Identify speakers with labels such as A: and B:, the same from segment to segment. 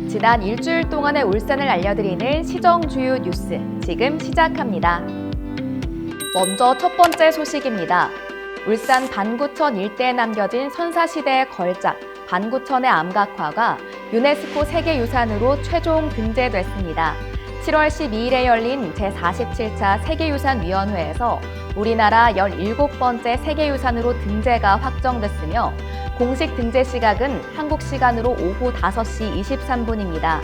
A: 지난 일주일 동안의 울산을 알려드리는 시정주요 뉴스 지금 시작합니다. 먼저 첫 번째 소식입니다. 울산 반구천 일대에 남겨진 선사시대의 걸작 반구천의 암각화가 유네스코 세계유산으로 최종 등재됐습니다. 7월 12일에 열린 제47차 세계유산위원회에서 우리나라 17번째 세계유산으로 등재가 확정됐으며 공식 등재 시각은 한국 시간으로 오후 5시 23분입니다.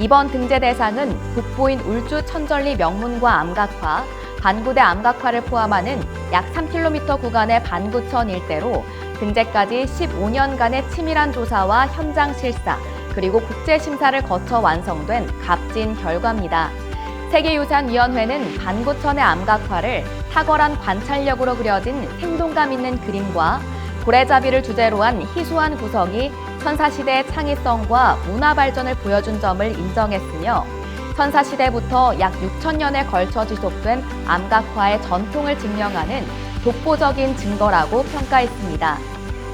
A: 이번 등재 대상은 북부인 울주 천전리 명문과 암각화, 반구대 암각화를 포함하는 약 3km 구간의 반구천 일대로 등재까지 15년간의 치밀한 조사와 현장 실사, 그리고 국제심사를 거쳐 완성된 값진 결과입니다. 세계유산위원회는 반구천의 암각화를 탁월한 관찰력으로 그려진 생동감 있는 그림과 고래잡이를 주제로 한 희소한 구성이 선사시대의 창의성과 문화 발전을 보여준 점을 인정했으며 선사시대부터 약 6,000년에 걸쳐 지속된 암각화의 전통을 증명하는 독보적인 증거라고 평가했습니다.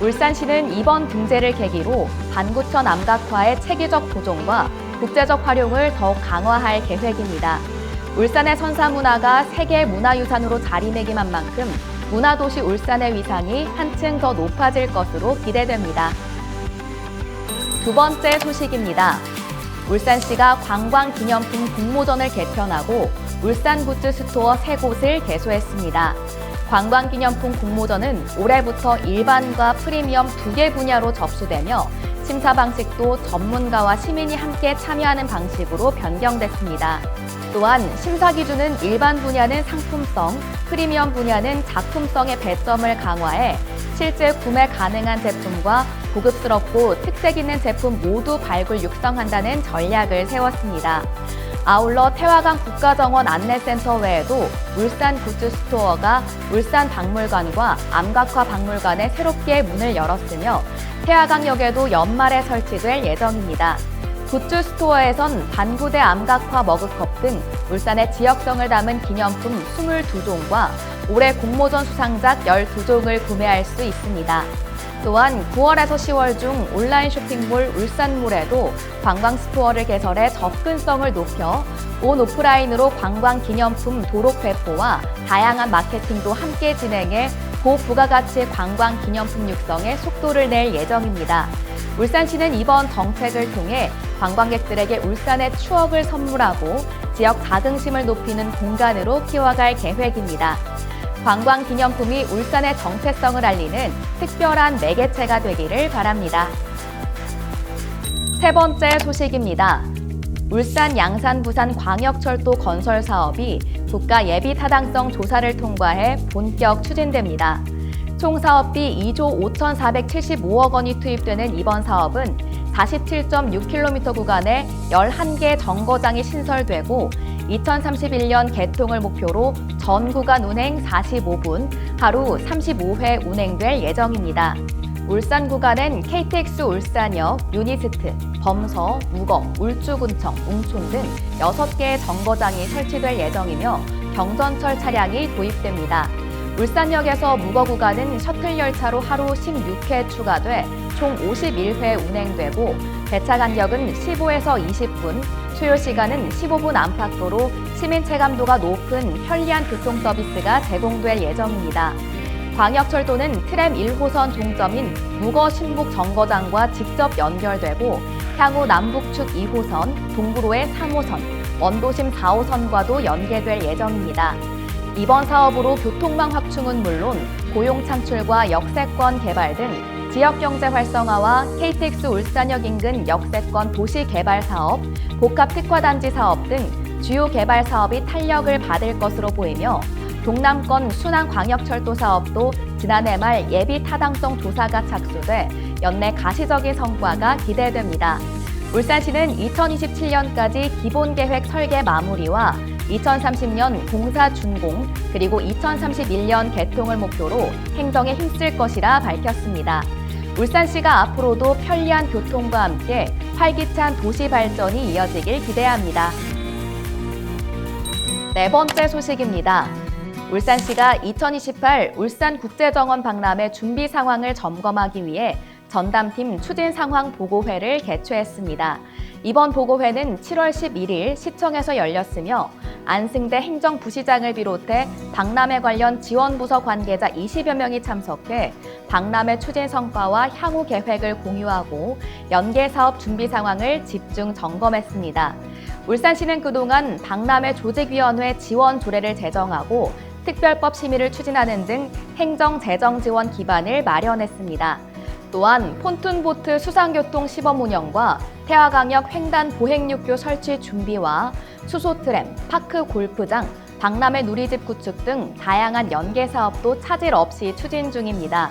A: 울산시는 이번 등재를 계기로 반구천 암각화의 체계적 보존과 국제적 활용을 더욱 강화할 계획입니다. 울산의 선사문화가 세계문화유산으로 자리매김한 만큼 문화도시 울산의 위상이 한층 더 높아질 것으로 기대됩니다. 두 번째 소식입니다. 울산시가 관광기념품 공모전을 개편하고 울산 굿즈 스토어 3곳을 개소했습니다. 관광기념품 공모전은 올해부터 일반과 프리미엄 2개 분야로 접수되며 심사 방식도 전문가와 시민이 함께 참여하는 방식으로 변경됐습니다. 또한 심사 기준은 일반 분야는 상품성, 프리미엄 분야는 작품성의 배점을 강화해 실제 구매 가능한 제품과 고급스럽고 특색 있는 제품 모두 발굴 육성한다는 전략을 세웠습니다. 아울러 태화강 국가정원 안내센터 외에도 울산 굿즈 스토어가 울산 박물관과 암각화 박물관에 새롭게 문을 열었으며 태화강역에도 연말에 설치될 예정입니다. 굿즈 스토어에선 반구대 암각화 머그컵 등 울산의 지역성을 담은 기념품 22종과 올해 공모전 수상작 12종을 구매할 수 있습니다. 또한 9월에서 10월 중 온라인 쇼핑몰 울산몰에도 관광 스토어를 개설해 접근성을 높여 온 오프라인으로 관광 기념품 도록 배포와 다양한 마케팅도 함께 진행해 고부가가치 관광 기념품 육성에 속도를 낼 예정입니다. 울산시는 이번 정책을 통해 관광객들에게 울산의 추억을 선물하고 지역 자긍심을 높이는 공간으로 키워갈 계획입니다. 관광 기념품이 울산의 정체성을 알리는 특별한 매개체가 되기를 바랍니다. 세 번째 소식입니다. 울산 양산 부산 광역철도 건설 사업이 국가 예비 타당성 조사를 통과해 본격 추진됩니다. 총 사업비 2조 5,475억 원이 투입되는 이번 사업은 47.6km 구간에 11개 정거장이 신설되고 2031년 개통을 목표로 전 구간 운행 45분, 하루 35회 운행될 예정입니다. 울산 구간엔 KTX 울산역, 유니스트, 범서, 우거, 울주군청, 웅촌 등 6개의 정거장이 설치될 예정이며 경전철 차량이 도입됩니다. 울산역에서 무거 구간은 셔틀 열차로 하루 16회 추가돼 총 51회 운행되고 배차 간격은 15에서 20분, 수요 시간은 15분 안팎으로 시민 체감도가 높은 편리한 교통 서비스가 제공될 예정입니다. 광역철도는 트램 1호선 종점인 무거 신북 정거장과 직접 연결되고 향후 남북축 2호선, 동부로의 3호선, 원도심 4호선과도 연계될 예정입니다. 이번 사업으로 교통망 확충은 물론 고용 창출과 역세권 개발 등 지역 경제 활성화와 KTX 울산역 인근 역세권 도시 개발 사업, 복합 특화단지 사업 등 주요 개발 사업이 탄력을 받을 것으로 보이며 동남권 순환광역철도 사업도 지난해 말 예비 타당성 조사가 착수돼 연내 가시적인 성과가 기대됩니다. 울산시는 2027년까지 기본계획 설계 마무리와 2030년 공사 준공, 그리고 2031년 개통을 목표로 행정에 힘쓸 것이라 밝혔습니다. 울산시가 앞으로도 편리한 교통과 함께 활기찬 도시 발전이 이어지길 기대합니다. 네 번째 소식입니다. 울산시가 2028 울산국제정원 박람회 준비 상황을 점검하기 위해 전담팀 추진 상황 보고회를 개최했습니다. 이번 보고회는 7월 11일 시청에서 열렸으며 안승대 행정부시장을 비롯해 박람회 관련 지원부서 관계자 20여 명이 참석해 박람회 추진 성과와 향후 계획을 공유하고 연계 사업 준비 상황을 집중 점검했습니다. 울산시는 그동안 박람회 조직위원회 지원 조례를 제정하고 특별법 심의를 추진하는 등 행정 재정 지원 기반을 마련했습니다. 또한 폰툰보트 수상교통 시범 운영과 태화강역 횡단 보행육교 설치 준비와 수소트램, 파크 골프장, 박람회 누리집 구축 등 다양한 연계 사업도 차질 없이 추진 중입니다.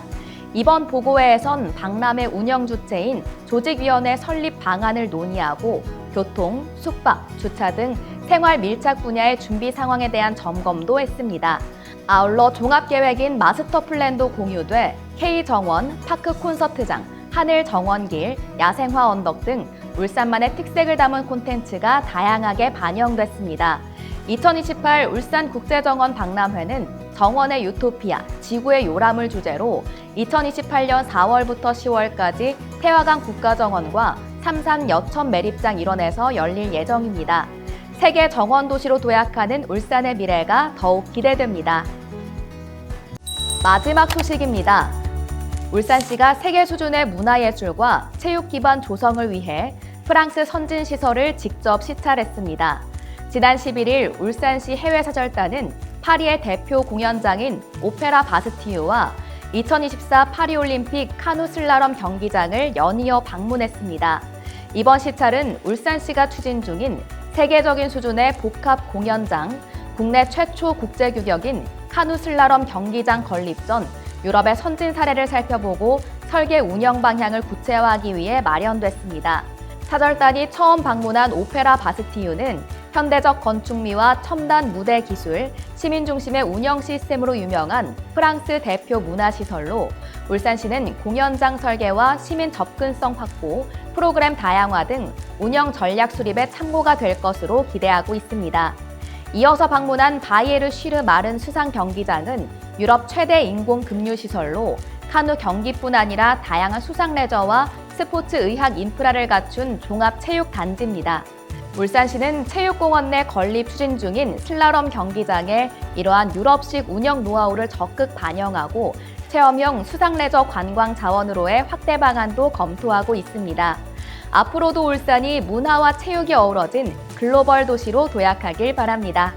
A: 이번 보고회에선 박람회 운영 주체인 조직위원회 설립 방안을 논의하고 교통, 숙박, 주차 등 생활 밀착 분야의 준비 상황에 대한 점검도 했습니다. 아울러 종합계획인 마스터 플랜도 공유돼 K정원, 파크 콘서트장, 하늘 정원길, 야생화 언덕 등 울산만의 특색을 담은 콘텐츠가 다양하게 반영됐습니다. 2028 울산국제정원 박람회는 정원의 유토피아, 지구의 요람을 주제로 2028년 4월부터 10월까지 태화강 국가정원과 삼산 여천 매립장 일원에서 열릴 예정입니다. 세계 정원 도시로 도약하는 울산의 미래가 더욱 기대됩니다. 마지막 소식입니다. 울산시가 세계 수준의 문화예술과 체육 기반 조성을 위해 프랑스 선진시설을 직접 시찰했습니다. 지난 11일 울산시 해외사절단은 파리의 대표 공연장인 오페라 바스티유와 2024 파리올림픽 카누 슬랄럼 경기장을 연이어 방문했습니다. 이번 시찰은 울산시가 추진 중인 세계적인 수준의 복합 공연장, 국내 최초 국제규격인 카누 슬랄럼 경기장 건립 전 유럽의 선진 사례를 살펴보고 설계 운영 방향을 구체화하기 위해 마련됐습니다. 사절단이 처음 방문한 오페라 바스티유는 현대적 건축미와 첨단 무대 기술, 시민 중심의 운영 시스템으로 유명한 프랑스 대표 문화시설로 울산시는 공연장 설계와 시민 접근성 확보, 프로그램 다양화 등 운영 전략 수립에 참고가 될 것으로 기대하고 있습니다. 이어서 방문한 바이에르 쉬르 마른 수상 경기장은 유럽 최대 인공 급류시설로 카누 경기뿐 아니라 다양한 수상 레저와 스포츠 의학 인프라를 갖춘 종합 체육 단지입니다. 울산시는 체육공원 내 건립 추진 중인 슬랄럼 경기장에 이러한 유럽식 운영 노하우를 적극 반영하고 체험형 수상 레저 관광 자원으로의 확대 방안도 검토하고 있습니다. 앞으로도 울산이 문화와 체육이 어우러진 글로벌 도시로 도약하길 바랍니다.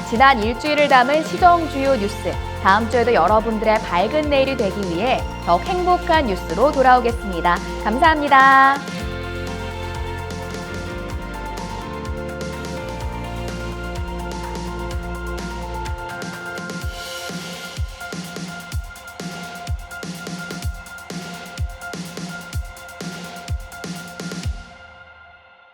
A: 지난 일주일을 담은 시정 주요 뉴스, 다음 주에도 여러분들의 밝은 내일이 되기 위해 더욱 행복한 뉴스로 돌아오겠습니다. 감사합니다.